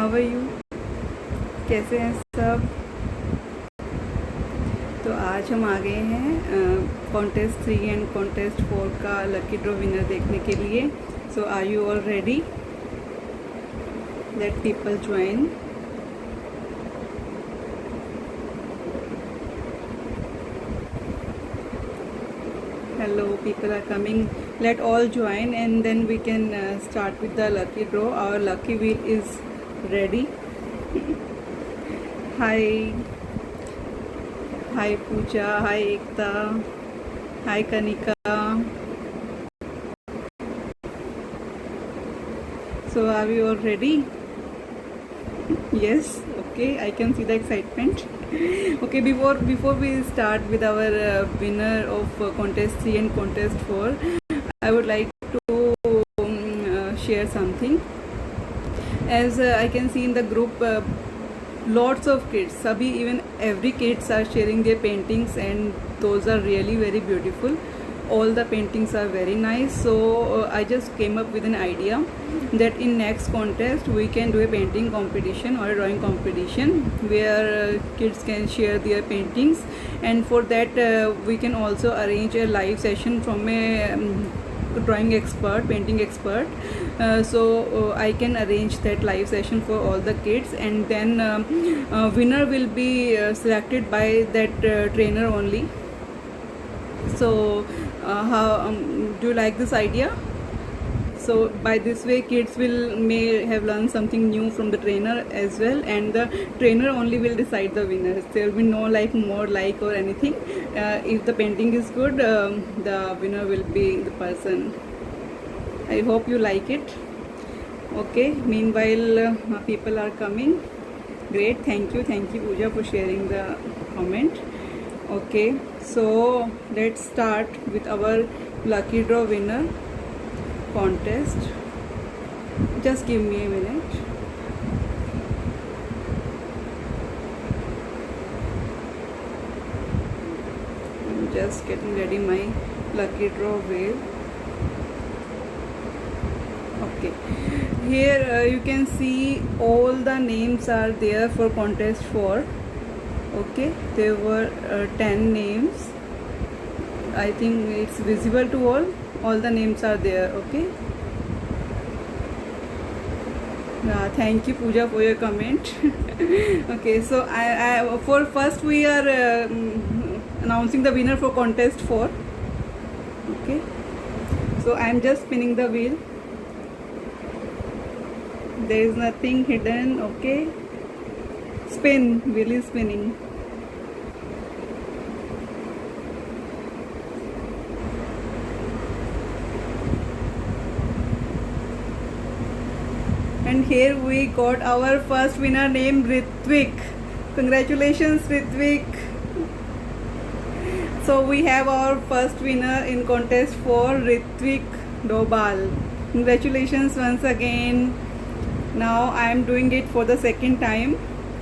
How are you, कैसे हैं सब। तो आज हम आ गए हैं कॉन्टेस्ट 3 एंड कॉन्टेस्ट 4 का लकी ड्रॉ विनर देखने के लिए। So are you all ready? Let people join. Hello, people are coming. Let all join and then we can start with the lucky draw. Our lucky wheel is ready. Hi. Hi Pooja. Hi Ekta. Hi Kanika. So are we all ready? Yes. Okay, I can see the excitement. Okay, before we start with our winner of contest 3 and contest 4, I would like to share something. As I can see in the group, lots of kids, sabhi, even every kids are sharing their paintings, and those are really very beautiful. All the paintings are very nice. So I just came up with an idea that in next contest we can do a painting competition or a drawing competition where kids can share their paintings, and for that we can also arrange a live session from a drawing expert, painting expert. So I can arrange that live session for all the kids, and then winner will be selected by that trainer only. So how do you like this idea? So by this way kids may have learned something new from the trainer as well, and the trainer only will decide the winners. There will be no more like or anything. If the painting is good, the winner will be the person. I hope you like it. Okay, meanwhile people are coming. Great, thank you Pooja for sharing the comment. Okay, so let's start with our lucky draw winner contest. Just give me a minute. I'm just getting ready my lucky draw wheel. Okay, here you can see all the names are there for contest 4. Okay, there were 10 names. I think it's visible to all the names are there. Okay, thank you Pooja for your comment. Okay, so I for first we are announcing the winner for contest 4. Okay, so I am just spinning the wheel. There is nothing hidden. Okay, spin, wheel is spinning. And here we got our first winner named Ritvik. Congratulations Ritvik. So we have our first winner in contest 4, Ritvik Dobal. Congratulations once again. Now I am doing it for the second time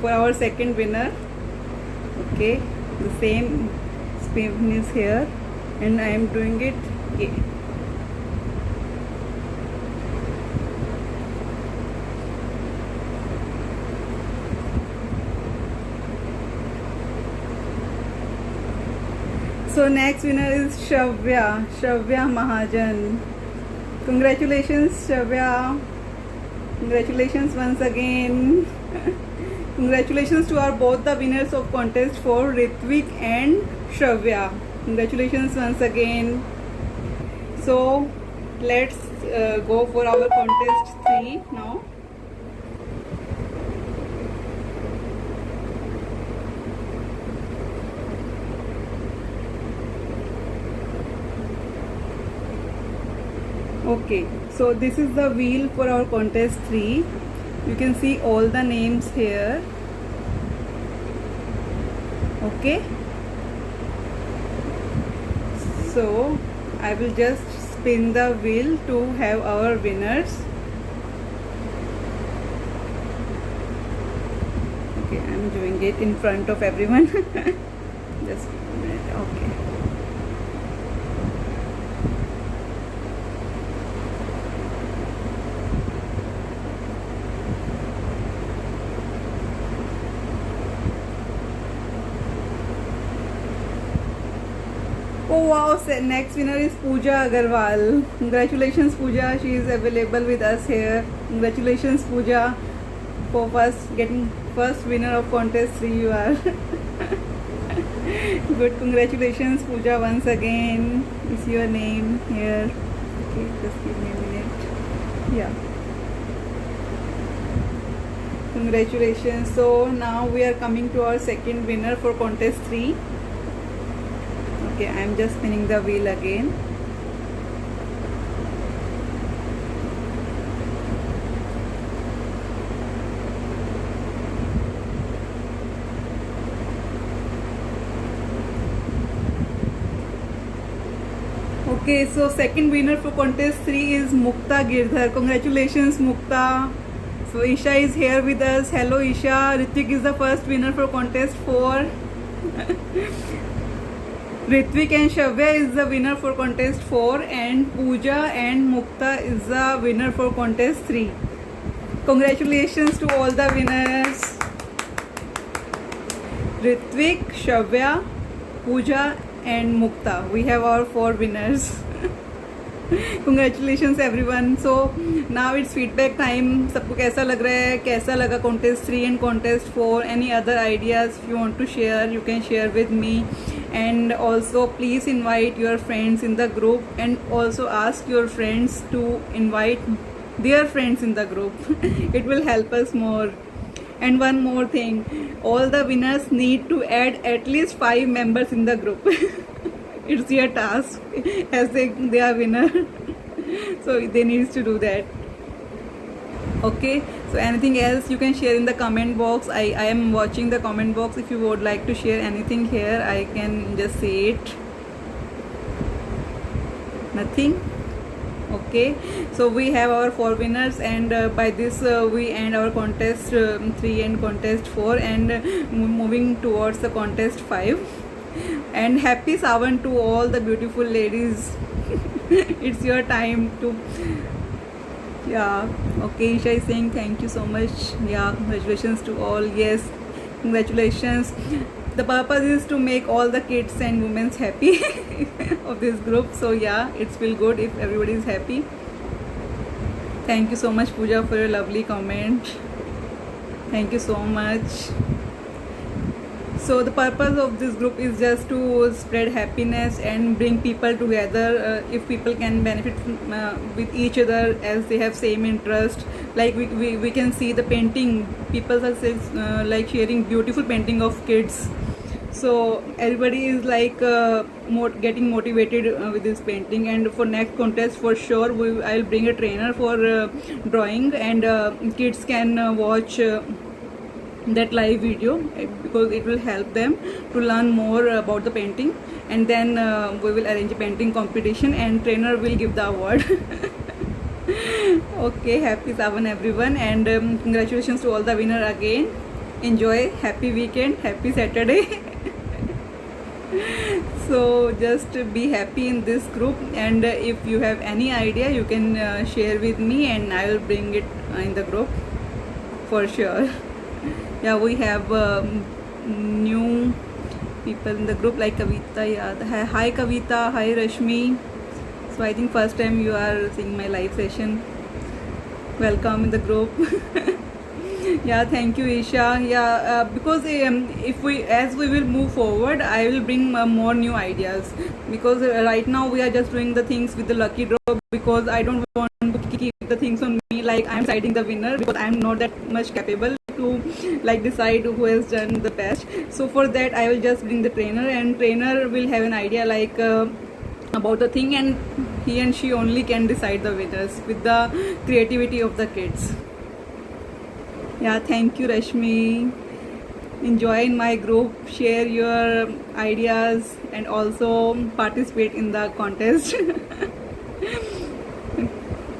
for our second winner. Okay, the same spin is here and I am doing it. Okay. So next winner is Shravya Mahajan. Congratulations Shravya. Congratulations once again. Congratulations to our both the winners of contest 4, Ritvik and Shravya. Congratulations once again. So let's go for our contest 3 now. Okay, so this is the wheel for our contest 3. You can see all the names here. Okay, so I will just spin the wheel to have our winners. Okay, I'm doing it in front of everyone. Just a minute. Okay. Oh wow, next winner is Pooja Agarwal. Congratulations Pooja, she is available with us here. Congratulations Pooja for getting first winner of contest 3 you are. Good, congratulations Pooja once again. Is your name here? Okay, just give me a minute. Yeah. Congratulations. So now we are coming to our second winner for contest 3. Okay, I am just spinning the wheel again. Okay, so second winner for contest 3 is Mukta Girdhar. Congratulations Mukta. So Isha is here with us. Hello Isha. Ritvik is the first winner for contest 4. Ritvik and Shavya is the winner for contest 4 and Pooja and Mukta is the winner for contest 3. Congratulations to all the winners. Ritvik, Shavya, Pooja and Mukta. We have our 4 winners. Congratulations everyone. So now it's feedback time. सबको कैसा लग रहा है, कैसा लगा contest 3 and contest 4? Any other ideas if you want to share, you can share with me. And also please invite your friends in the group and also ask your friends to invite their friends in the group. It will help us more. And one more thing, all the winners need to add at least 5 members in the group. It's your task as they are winner. So they need to do that. Okay, so anything else you can share in the comment box. I am watching the comment box. If you would like to share anything here, I can just say it. Nothing. Okay, so we have our 4 winners and by this we end our contest 3 and contest 4 and moving towards the contest 5. And happy Savan to all the beautiful ladies. It's your time to, yeah. Okay, Isha is saying thank you so much. Yeah, congratulations to all. Yes, congratulations. The purpose is to make all the kids and women happy of this group. So yeah, it's feel good if everybody is happy. Thank you so much Pooja for your lovely comment. Thank you so much. So the purpose of this group is just to spread happiness and bring people together. If people can benefit with each other as they have same interest, like we can see the painting, people are like sharing beautiful painting of kids. So everybody is like getting motivated with this painting. And for next contest for sure I'll bring a trainer for drawing and kids can watch that live video because it will help them to learn more about the painting. And then we will arrange a painting competition and trainer will give the award. Okay, happy Savan everyone and congratulations to all the winner again. Enjoy, happy weekend, happy Saturday. So just be happy in this group and if you have any idea you can share with me and I will bring it in the group for sure. Yeah, we have new people in the group like Kavita. Yeah, hi Kavita, hi Rashmi. So I think first time you are seeing my live session. Welcome in the group. Yeah, thank you Isha. Yeah, because as we will move forward, I will bring more new ideas because right now we are just doing the things with the lucky draw because I don't want to keep the things on me like I'm deciding the winner because I'm not that much capable to like decide who has done the best. So for that I will just bring the trainer and trainer will have an idea like about the thing and he and she only can decide the winners with the creativity of the kids. Yeah, thank you Rashmi. Enjoy in my group, share your ideas and also participate in the contest.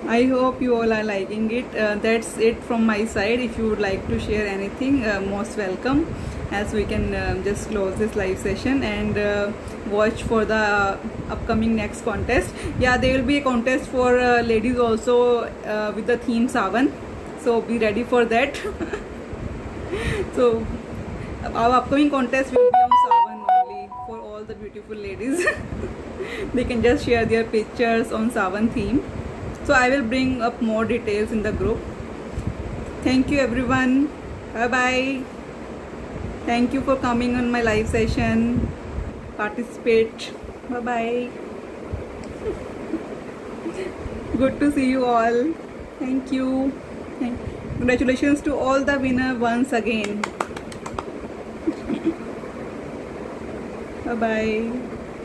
I hope you all are liking it. That's it from my side. If you would like to share anything, most welcome, as we can just close this live session and watch for the upcoming next contest. Yeah, there will be a contest for ladies also with the theme Savan, so be ready for that. So our upcoming contest will be on Savan only for all the beautiful ladies. They can just share their pictures on Sawan theme. So I will bring up more details in the group. Thank you everyone. Bye bye. Thank you for coming on my live session. Participate. Bye bye. Good to see you all. Thank you. Congratulations to all the winner once again. Bye bye.